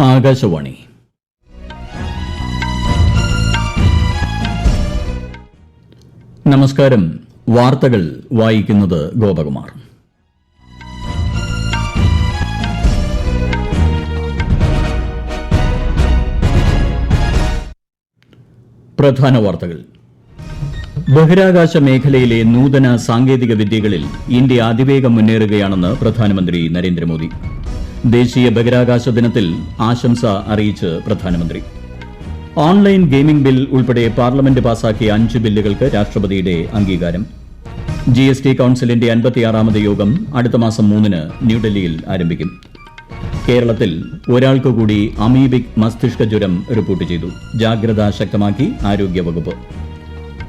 ആകാശവാണി. നമസ്കാരം. വാർത്തകൾ വായിക്കുന്നത് ഗോപകുമാർ. പ്രധാന വാർത്തകൾ. ബഹിരാകാശ മേഖലയിലെ നൂതന സാങ്കേതിക വിദ്യകളിൽ ഇന്ത്യ അതിവേഗം മുന്നേറുകയാണെന്ന് പ്രധാനമന്ത്രി നരേന്ദ്രമോദി. ദേശീയ ബഹിരാകാശ ദിനത്തിൽ ആശംസ അറിയിച്ച് പ്രധാനമന്ത്രി. ഓൺലൈൻ ഗെയിമിംഗ് ബിൽ ഉൾപ്പെടെ പാർലമെന്റ് പാസാക്കിയ 5 ബില്ലുകൾക്ക് രാഷ്ട്രപതിയുടെ അംഗീകാരം. GST കൌൺസിലിന്റെ 56ാമത് യോഗം അടുത്ത മാസം 3-ന് ന്യൂഡൽഹിയിൽ ആരംഭിക്കും. കേരളത്തിൽ ഒരാൾക്ക് കൂടി അമീബിക് മസ്തിഷ്ക ജ്വരം റിപ്പോർട്ട് ചെയ്തു. ജാഗ്രത ശക്തമാക്കി ആരോഗ്യവകുപ്പ്.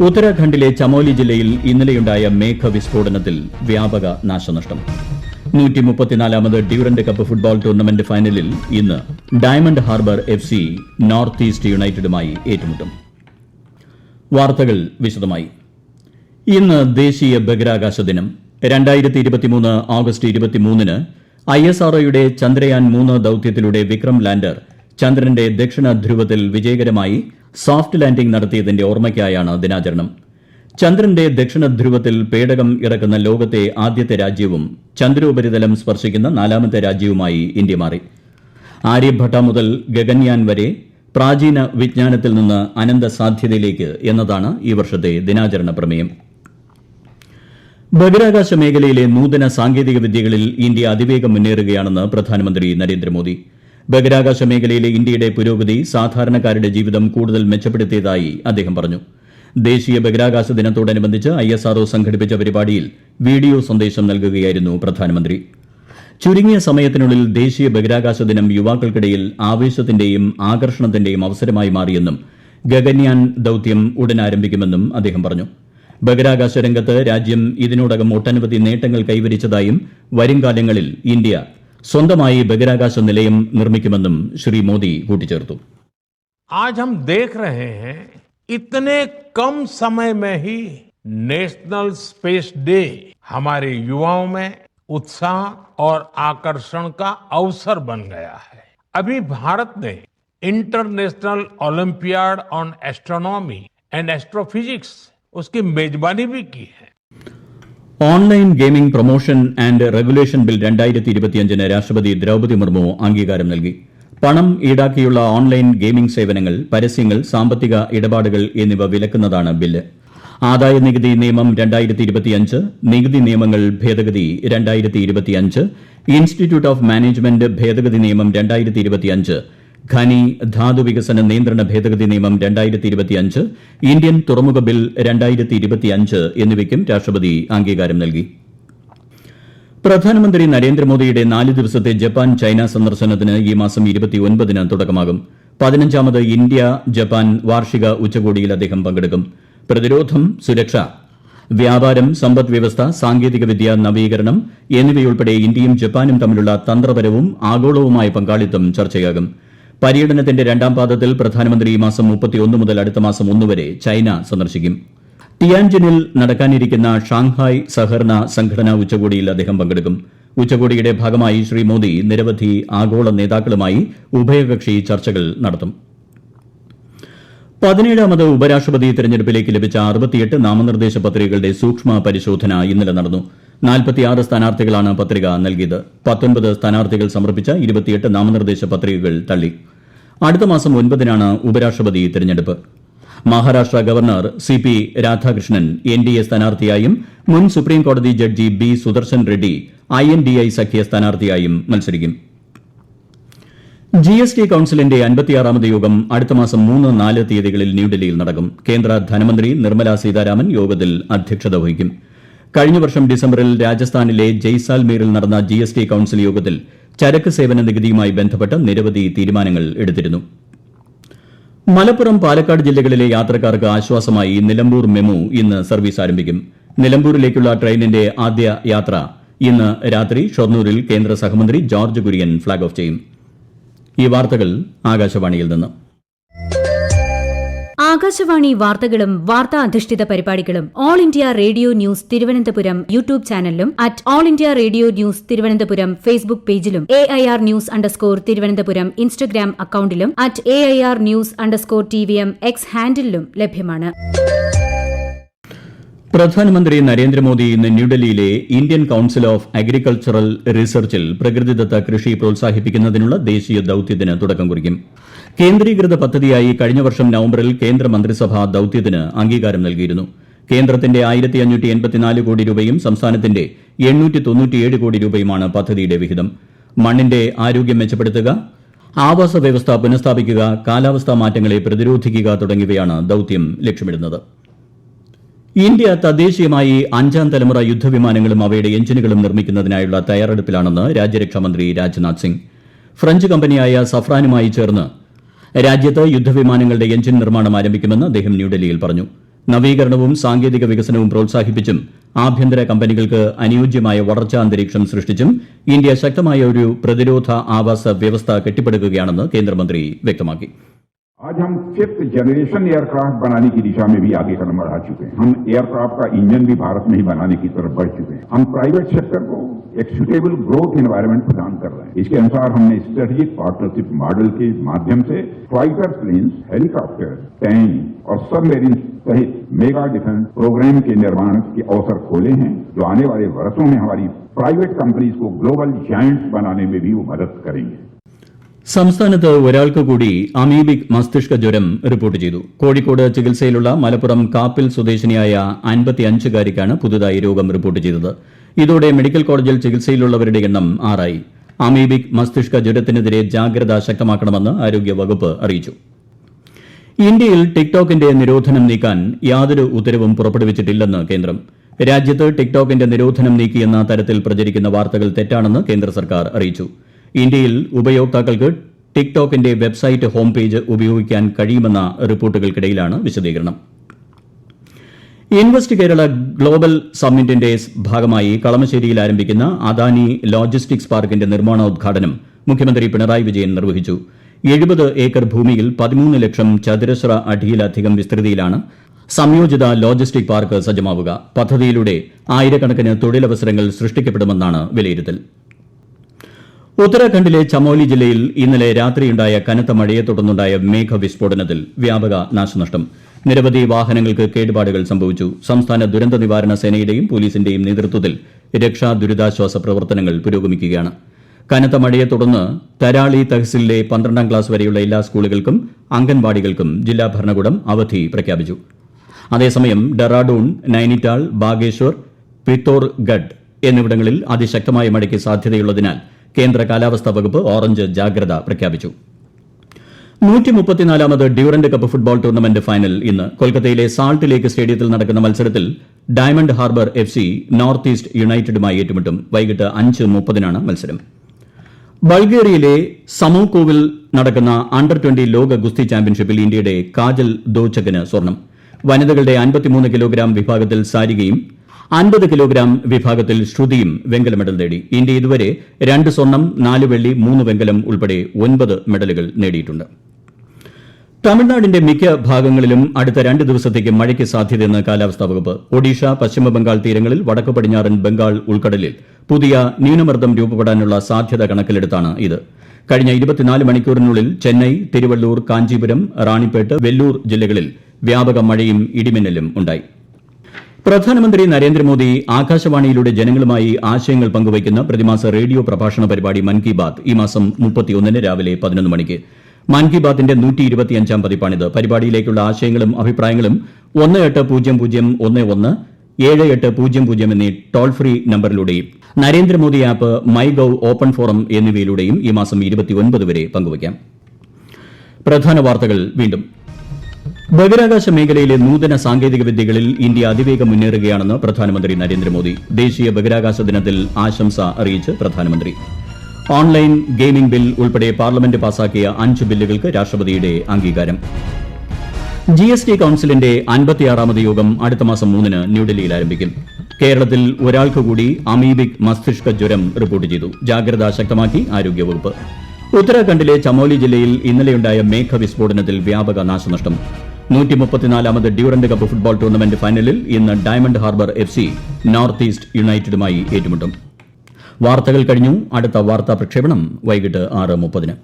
ഉത്തരാഖണ്ഡിലെ ചമോലി ജില്ലയിൽ ഇന്നലെയുണ്ടായ മേഘവിസ്ഫോടനത്തിൽ വ്യാപക നാശനഷ്ടം. 134ാമത് ഡ്യൂറന്റ് കപ്പ് ഫുട്ബോൾ ടൂർണമെന്റ് ഫൈനലിൽ ഇന്ന് Diamond Harbour FC north east യുണൈറ്റഡുമായി ഏറ്റുമുട്ടും. വാർത്തകൾ വിശദമായി. ഇന്ന് ദേശീയ ബഹിരാകാശ ദിനം. 2023 ഓഗസ്റ്റ് 23-ന് ISROയുടെ ചന്ദ്രയാൻ 3 ദൌത്യത്തിലൂടെ വിക്രം ലാൻഡർ ചന്ദ്രന്റെ ദക്ഷിണ ധ്രുവത്തിൽ വിജയകരമായി സോഫ്റ്റ് ലാൻഡിംഗ് നടത്തിയതിന്റെ ഓർമ്മയ്ക്കായാണ് ദിനാചരണം. ചന്ദ്രന്റെ ദക്ഷിണ ധ്രുവത്തിൽ പേടകം ഇറക്കുന്ന ലോകത്തെ ആദ്യത്തെ രാജ്യവും ചന്ദ്രോപരിതലം സ്പർശിക്കുന്ന 4ാമത്തെ രാജ്യവുമായി ഇന്ത്യ മാറി. ആര്യഭട്ട മുതൽ ഗഗൻയാൻ വരെ പ്രാചീന വിജ്ഞാനത്തിൽ നിന്ന് അനന്ത സാധ്യതയിലേക്ക് എന്നതാണ് ഈ വർഷത്തെ ദിനാചരണ പ്രമേയം. ബഹിരാകാശ മേഖലയിലെ നൂതന സാങ്കേതിക വിദ്യകളിൽ ഇന്ത്യ അതിവേഗം മുന്നേറുകയാണെന്ന് പ്രധാനമന്ത്രി നരേന്ദ്രമോദി. ബഹിരാകാശ മേഖലയിലെ ഇന്ത്യയുടെ പുരോഗതി സാധാരണക്കാരുടെ ജീവിതം കൂടുതൽ മെച്ചപ്പെടുത്തിയതായി അദ്ദേഹം പറഞ്ഞു. ദേശീയ ബഹിരാകാശ ദിനത്തോടനുബന്ധിച്ച് ISRO സംഘടിപ്പിച്ച പരിപാടിയിൽ വീഡിയോ സന്ദേശം നൽകുകയായിരുന്നു പ്രധാനമന്ത്രി. ചുരുങ്ങിയ സമയത്തിനുള്ളിൽ ദേശീയ ബഹിരാകാശ ദിനം യുവാക്കൾക്കിടയിൽ ആവേശത്തിന്റെയും ആകർഷണത്തിന്റെയും അവസരമായി മാറിയെന്നും ഗഗൻയാൻ ദൌത്യം ഉടൻ ആരംഭിക്കുമെന്നും അദ്ദേഹം പറഞ്ഞു. ബഹിരാകാശ രംഗത്ത് രാജ്യം ഇതിനോടകം ഒട്ടനവധി നേട്ടങ്ങൾ കൈവരിച്ചതായും വരും കാലങ്ങളിൽ ഇന്ത്യ സ്വന്തമായി ബഹിരാകാശ നിലയം നിർമ്മിക്കുമെന്നും ശ്രീ മോദി കൂട്ടിച്ചേർത്തു. आज हम देख रहे हैं इतने कम समय में ही नेशनल स्पेस डे हमारे युवाओं में उत्साह और आकर्षण का अवसर बन गया है. अभी भारत ने international olympiad on astronomy and astrophysics उसकी मेजबानी भी की है. Online gaming promotion and regulation bill 2025-ന് രാഷ്ട്രപതി ദ്രൌപദി മുർമു അംഗീകാരം നൽകി. പണം ഈടാക്കിയുള്ള ഓൺലൈൻ ഗെയിമിംഗ് സേവനങ്ങൾ, പരസ്യങ്ങൾ, സാമ്പത്തിക ഇടപാടുകൾ എന്നിവ വിലക്കുന്നതാണ് ബില്ല്. ആദായ നികുതി നിയമം 2025, നികുതി നിയമങ്ങൾ ഭേദഗതി 2025, ഇൻസ്റ്റിറ്റ്യൂട്ട് ഓഫ് മാനേജ്മെന്റ് ഭേദഗതി നിയമം 2025, ഖനി ധാതു വികസന നിയന്ത്രണ ഭേദഗതി നിയമം 2025, ഇന്ത്യൻ തുറമുഖ ബിൽ 2025 എന്നിവയ്ക്കും രാഷ്ട്രപതി അംഗീകാരം നൽകി. പ്രധാനമന്ത്രി നരേന്ദ്രമോദിയുടെ 4 ദിവസത്തെ ജപ്പാൻ ചൈന സന്ദർശനത്തിന് ഈ മാസം 29-ന് തുടക്കമാകും. 15ാമത് ഇന്ത്യ ജപ്പാൻ വാർഷിക ഉച്ചകോടിയിൽ അദ്ദേഹം പങ്കെടുക്കും. പ്രതിരോധം, സുരക്ഷ, വ്യാപാരം, സമ്പദ് വ്യവസ്ഥ, സാങ്കേതികവിദ്യ, നവീകരണം എന്നിവയുൾപ്പെടെ ഇന്ത്യയും ജപ്പാനും തമ്മിലുള്ള തന്ത്രപരവും ആഗോളവുമായ പങ്കാളിത്തം ചർച്ചയാകും. പര്യടനത്തിന്റെ 2ാം പാദത്തിൽ പ്രധാനമന്ത്രി ഈ മാസം 31 മുതൽ അടുത്ത മാസം 1 വരെ ചൈന സന്ദർശിക്കും. ടിയാൻജിനിൽ നടക്കാനിരിക്കുന്ന ഷാങ്ഹായ് സഹകരണ സംഘടനാ ഉച്ചകോടിയിൽ അദ്ദേഹം പങ്കെടുക്കും. ഉച്ചകോടിയുടെ ഭാഗമായി ശ്രീ മോദി നിരവധി ആഗോള നേതാക്കളുമായി ഉഭയകക്ഷി ചർച്ചകൾ നടത്തും. 17ാമത് ഉപരാഷ്ട്രപതി തെരഞ്ഞെടുപ്പിലേക്ക് ലഭിച്ച 68 നാമനിർദ്ദേശ പത്രികകളുടെ സൂക്ഷ്മ പരിശോധന ഇന്നലെ നടന്നു. 46 സ്ഥാനാർത്ഥികളാണ് പത്രിക നൽകിയത്. 19 സ്ഥാനാർത്ഥികൾ സമർപ്പിച്ച 28 നാമനിർദ്ദേശ പത്രികകൾ തള്ളി. അടുത്ത മാസം 9-നാണ് ഉപരാഷ്ട്രപതി തെരഞ്ഞെടുപ്പ്. Maharashtra governor CP Radhakrishnan NDA സ്ഥാനാർത്ഥിയായും മുൻ സുപ്രീം കോടതി judge B Sudarshan Reddy INDI സഖ്യ സ്ഥാനാർത്ഥിയായും മത്സരിക്കും. GST കൌൺസിലിന്റെ 56ാമത് യോഗം അടുത്ത മാസം 3, 4 തീയതികളിൽ ന്യൂഡൽഹിയിൽ നടക്കും. കേന്ദ്ര ധനമന്ത്രി നിർമ്മല സീതാരാമൻ യോഗത്തിൽ അധ്യക്ഷത വഹിക്കും. കഴിഞ്ഞ വർഷം ഡിസംബറിൽ രാജസ്ഥാനിലെ ജയ്സാൽമീറിൽ നടന്ന GST കൌൺസിൽ യോഗത്തിൽ ചരക്ക് സേവന നികുതിയുമായി ബന്ധപ്പെട്ട് നിരവധി തീരുമാനങ്ങൾ എടുത്തിരുന്നു. മലപ്പുറം, പാലക്കാട് ജില്ലകളിലെ യാത്രക്കാർക്ക് ആശ്വാസമായി നിലമ്പൂർ മെമു ഇന്ന് സർവീസ് ആരംഭിക്കും. നിലമ്പൂരിലേക്കുള്ള ട്രെയിനിന്റെ ആദ്യ യാത്ര ഇന്ന് രാത്രി ഷൊർണൂരിൽ കേന്ദ്ര സഹമന്ത്രി ജോർജ് കുര്യൻ ഫ്ളാഗ് ഓഫ് ചെയ്യും. ഈ വാർത്തകൾ ആകാശവാണിയിൽ നിന്ന്. ആകാശവാണി വാർത്തകളും വാർത്താ അധിഷ്ഠിത പരിപാടികളും All India Radio news Thiruvananthapuram YouTube ചാനലിലും at All India Radio news Thiruvananthapuram Facebook പേജിലും AIR ന്യൂസ് _ തിരുവനന്തപുരം ഇൻസ്റ്റഗ്രാം അക്കൌണ്ടിലും at AIR news _ TVM X ഹാൻഡിലും ലഭ്യമാണ്. പ്രധാനമന്ത്രി നരേന്ദ്രമോദി ഇന്ന് ന്യൂഡൽഹിയിലെ ഇന്ത്യൻ കൌൺസിൽ ഓഫ് അഗ്രികൾച്ചറൽ റിസർച്ചിൽ പ്രകൃതിദത്ത കൃഷി പ്രോത്സാഹിപ്പിക്കുന്നതിനുള്ള ദേശീയ ദൌത്യത്തിന് തുടക്കം കുറിക്കും. കേന്ദ്രീകൃത പദ്ധതിയായി കഴിഞ്ഞ വർഷം നവംബറിൽ കേന്ദ്ര മന്ത്രിസഭ ദൌത്യത്തിന് അംഗീകാരം നൽകിയിരുന്നു. കേന്ദ്രത്തിന്റെ 1584 കോടി രൂപയും സംസ്ഥാനത്തിന്റെ 897 കോടി രൂപയുമാണ് പദ്ധതിയുടെ വിഹിതം. മണ്ണിന്റെ ആരോഗ്യം മെച്ചപ്പെടുത്തുക, ആവാസ വ്യവസ്ഥ പുനഃസ്ഥാപിക്കുക, കാലാവസ്ഥാ മാറ്റങ്ങളെ പ്രതിരോധിക്കുക തുടങ്ങിയവയാണ് ദൌത്യം ലക്ഷ്യമിടുന്നത്. ഇന്ത്യ തദ്ദേശീയമായി 5ാം തലമുറ യുദ്ധവിമാനങ്ങളും അവയുടെ എഞ്ചിനുകളും നിർമ്മിക്കുന്നതിനായുള്ള തയ്യാറെടുപ്പിലാണെന്ന് രാജ്യരക്ഷാമന്ത്രി രാജ്നാഥ് സിംഗ്. ഫ്രഞ്ച് കമ്പനിയായ സഫ്രാനുമായി ചേർന്ന് രാജ്യത്ത് യുദ്ധവിമാനങ്ങളുടെ എഞ്ചിൻ നിർമ്മാണം ആരംഭിക്കുമെന്ന് അദ്ദേഹം ന്യൂഡൽഹിയിൽ പറഞ്ഞു. നവീകരണവും സാങ്കേതിക വികസനവും പ്രോത്സാഹിപ്പിച്ചും ആഭ്യന്തര കമ്പനികൾക്ക് അനുയോജ്യമായ വളർച്ചാ അന്തരീക്ഷം സൃഷ്ടിച്ചും ഇന്ത്യ ശക്തമായ ഒരു പ്രതിരോധ ആവാസ വ്യവസ്ഥ കെട്ടിപ്പടുക്കുകയാണെന്ന് കേന്ദ്രമന്ത്രി വ്യക്തമാക്കി. आज हम 5th जनरेशन एयरक्राफ्ट बनाने की दिशा में भी आगे कदम बढ़ा चुके हैं. हम एयरक्राफ्ट का इंजन भी भारत में ही बनाने की तरफ बढ़ चुके हैं. हम प्राइवेट सेक्टर को एक सुटेबल ग्रोथ एनवायरनमेंट प्रदान कर रहे हैं. इसके अनुसार हमने स्ट्रेटेजिक पार्टनरशिप मॉडल के माध्यम से फाइटर प्लेन्स, हेलीकॉप्टर, टैंक और सबमरीन सहित मेगा डिफेंस प्रोग्राम के निर्माण के अवसर खोले हैं, जो आने वाले वर्षों में हमारी प्राइवेट कंपनीज को ग्लोबल जायंट्स बनाने में भी वो मदद करेंगे. സംസ്ഥാനത്ത് ഒരാൾക്ക് കൂടി അമീബിക് മസ്തിഷ്ക ജ്വരം റിപ്പോർട്ട് ചെയ്തു. കോഴിക്കോട് ചികിത്സയിലുള്ള മലപ്പുറം കാപ്പിൽ സ്വദേശിനിയായ 55-കാരിക്കാണ് പുതുതായി രോഗം റിപ്പോർട്ട് ചെയ്തത്. ഇതോടെ മെഡിക്കൽ കോളേജിൽ ചികിത്സയിലുള്ളവരുടെ എണ്ണം 6 അമീബിക് മസ്തിഷ്ക ജ്വരത്തിനെതിരെ ജാഗ്രത ശക്തമാക്കണമെന്ന് ആരോഗ്യവകുപ്പ് അറിയിച്ചു. ഇന്ത്യയിൽ ടിക്ടോക്കിന്റെ നിരോധനം നീക്കാൻ യാതൊരു ഉത്തരവും പുറപ്പെടുവിച്ചിട്ടില്ലെന്ന് കേന്ദ്രം. രാജ്യത്ത് ടിക്ടോക്കിന്റെ നിരോധനം നീക്കിയെന്ന തരത്തിൽ പ്രചരിക്കുന്ന വാർത്തകൾ തെറ്റാണെന്ന് കേന്ദ്ര സർക്കാർ അറിയിച്ചു. ഇന്ത്യയിൽ ഉപയോക്താക്കൾക്ക് ടിക്ടോക്കിന്റെ വെബ്സൈറ്റ് ഹോം പേജ് ഉപയോഗിക്കാൻ കഴിയുമെന്ന റിപ്പോർട്ടുകൾക്കിടയിലാണ് വിശദീകരണം. ഇൻവെസ്റ്റ് കേരള ഗ്ലോബൽ സമ്മിറ്റിന്റെ ഭാഗമായി കളമശ്ശേരിയിൽ ആരംഭിക്കുന്ന അദാനി ലോജിസ്റ്റിക്സ് പാർക്കിന്റെ നിർമ്മാണോദ്ഘാടനം മുഖ്യമന്ത്രി പിണറായി വിജയൻ നിർവഹിച്ചു. 70 ഏക്കർ ഭൂമിയിൽ 13 ലക്ഷം ചതുരശ്ര അടിയിലധികം വിസ്തൃതിയിലാണ് സംയോജിത ലോജിസ്റ്റിക് പാർക്ക് സജ്ജമാവുക. പദ്ധതിയിലൂടെ ആയിരക്കണക്കിന് തൊഴിലവസരങ്ങൾ സൃഷ്ടിക്കപ്പെടുമെന്നാണ് വിലയിരുത്തൽ. ഉത്തരാഖണ്ഡിലെ ചമോലി ജില്ലയിൽ ഇന്നലെ രാത്രിയുണ്ടായ കനത്ത മഴയെ തുടർന്നുണ്ടായ മേഘവിസ്ഫോടനത്തിൽ വ്യാപക നാശനഷ്ടം. നിരവധി വാഹനങ്ങൾക്ക് കേടുപാടുകൾ സംഭവിച്ചു. സംസ്ഥാന ദുരന്ത നിവാരണ സേനയുടെയും പോലീസിന്റെയും നേതൃത്വത്തിൽ രക്ഷാ ദുരിതാശ്വാസ പ്രവർത്തനങ്ങൾ പുരോഗമിക്കുകയാണ്. കനത്ത മഴയെ തുടർന്ന് തരാളി തഹസിലിലെ 12ാം ക്ലാസ് വരെയുള്ള എല്ലാ സ്കൂളുകൾക്കും അംഗൻവാടികൾക്കും ജില്ലാ ഭരണകൂടം അവധി പ്രഖ്യാപിച്ചു. അതേസമയം ഡെറാഡൂൺ, നൈനിറ്റാൾ, ബാഗേശ്വർ, പിത്തോർഗഡ് എന്നിവിടങ്ങളിൽ അതിശക്തമായ മഴയ്ക്ക് സാധ്യതയുള്ളതിനാൽ കേന്ദ്ര കാലാവസ്ഥാ വകുപ്പ് ഓറഞ്ച് ജാഗ്രത പ്രഖ്യാപിച്ചു. 134ാമത് Durand cup football tournament final ഇന്ന് കൊൽക്കത്തയിലെ സാൾട്ട് ലേക്ക് സ്റ്റേഡിയത്തിൽ നടക്കുന്ന മത്സരത്തിൽ Diamond Harbour FC north east യുണൈറ്റഡുമായി ഏറ്റുമുട്ടും. വൈകിട്ട് 5:30-നാണ് മത്സരം. ബൾഗേറിയയിലെ സമോക്കോവിൽ നടക്കുന്ന അണ്ടർ 20 ലോക ഗുസ്തി ചാമ്പ്യൻഷിപ്പിൽ ഇന്ത്യയുടെ കാജൽ ദോച്ചക്കിന് സ്വർണം. വനിതകളുടെ 53 കിലോഗ്രാം വിഭാഗത്തിൽ സാരികയും 50 കിലോഗ്രാം വിഭാഗത്തിൽ ശ്രുതിയും വെങ്കല മെഡൽ നേടി. ഇന്ത്യ ഇതുവരെ 2 സ്വർണം, 4 വെള്ളി, 3 വെങ്കലം ഉൾപ്പെടെ 9 മെഡലുകൾ നേടിയിട്ടുണ്ട്. തമിഴ്നാടിന്റെ മിക്ക ഭാഗങ്ങളിലും അടുത്ത 2 ദിവസത്തേക്ക് മഴയ്ക്ക് സാധ്യതയെന്ന് കാലാവസ്ഥാ വകുപ്പ്. ഒഡീഷ, പശ്ചിമബംഗാൾ തീരങ്ങളിൽ വടക്ക് പടിഞ്ഞാറൻ ബംഗാൾ ഉൾക്കടലിൽ പുതിയ ന്യൂനമർദ്ദം രൂപപ്പെടാനുള്ള സാധ്യത കണക്കിലെടുത്താണ് ഇത്. കഴിഞ്ഞ 24 മണിക്കൂറിനുള്ളിൽ ചെന്നൈ, തിരുവള്ളൂർ, കാഞ്ചീപുരം, റാണിപ്പേട്ട്, വെല്ലൂർ ജില്ലകളിൽ വ്യാപക മഴയും ഇടിമിന്നലും ഉണ്ടായി. പ്രധാനമന്ത്രി നരേന്ദ്രമോദി ആകാശവാണിയിലൂടെ ജനങ്ങളുമായി ആശയങ്ങൾ പങ്കുവയ്ക്കുന്ന പ്രതിമാസ റേഡിയോ പ്രഭാഷണ പരിപാടി മൻ കി ബാത് ഈ മാസം 31-ന് രാവിലെ 11 മണിക്ക്. മൻ കി ബാത്തിന്റെ 125ാം പതിപ്പാണിത്. പരിപാടിയിലേക്കുള്ള ആശയങ്ങളും അഭിപ്രായങ്ങളും 1800117800 എന്നീ ടോൾ ഫ്രീ നമ്പറിലൂടെയും Narendra Modi app, my gov open forum എന്നിവയിലൂടെയും ഈ മാസം 29 വരെ പങ്കുവയ്ക്കാം. പ്രധാന വാർത്തകൾ വീണ്ടും. ബഹിരാകാശ മേഖലയിലെ നൂതന സാങ്കേതിക വിദ്യകളിൽ ഇന്ത്യ അതിവേഗം മുന്നേറുകയാണെന്ന് പ്രധാനമന്ത്രി നരേന്ദ്രമോദി. ദേശീയ ബഹിരാകാശ ദിനത്തിൽ ആശംസ അറിയിച്ച് പ്രധാനമന്ത്രി. ഓൺലൈൻ ഗെയിമിംഗ് ബിൽ ഉൾപ്പെടെ പാർലമെന്റ് പാസാക്കിയ 5 ബില്ലുകൾക്ക് രാഷ്ട്രപതിയുടെ അംഗീകാരം. GST കൌൺസിലിന്റെ 56ാമത് യോഗം അടുത്ത മാസം 3-ന് ന്യൂഡൽഹിയിൽ ആരംഭിക്കും. കേരളത്തിൽ ഒരാൾക്ക് കൂടി അമീബിക് മസ്തിഷ്ക ജ്വരം റിപ്പോർട്ട് ചെയ്തു. ജാഗ്രത ശക്തമാക്കി ആരോഗ്യവകുപ്പ്. ഉത്തരാഖണ്ഡിലെ ചമോലി ജില്ലയിൽ ഇന്നലെയുണ്ടായ മേഘവിസ്ഫോടനത്തിൽ വ്യാപക നാശനഷ്ടം. 134ാമത് ഡ്യൂറന്റ് കപ്പ് ഫുട്ബോൾ ടൂർണമെന്റ് ഫൈനലിൽ ഇന്ന് Diamond Harbour FC north east യുണൈറ്റഡുമായി ഏറ്റുമുട്ടും. വാർത്തകൾ കഴിഞ്ഞു. അടുത്ത വാർത്താ പ്രക്ഷേപണം വൈകിട്ട് 6:30.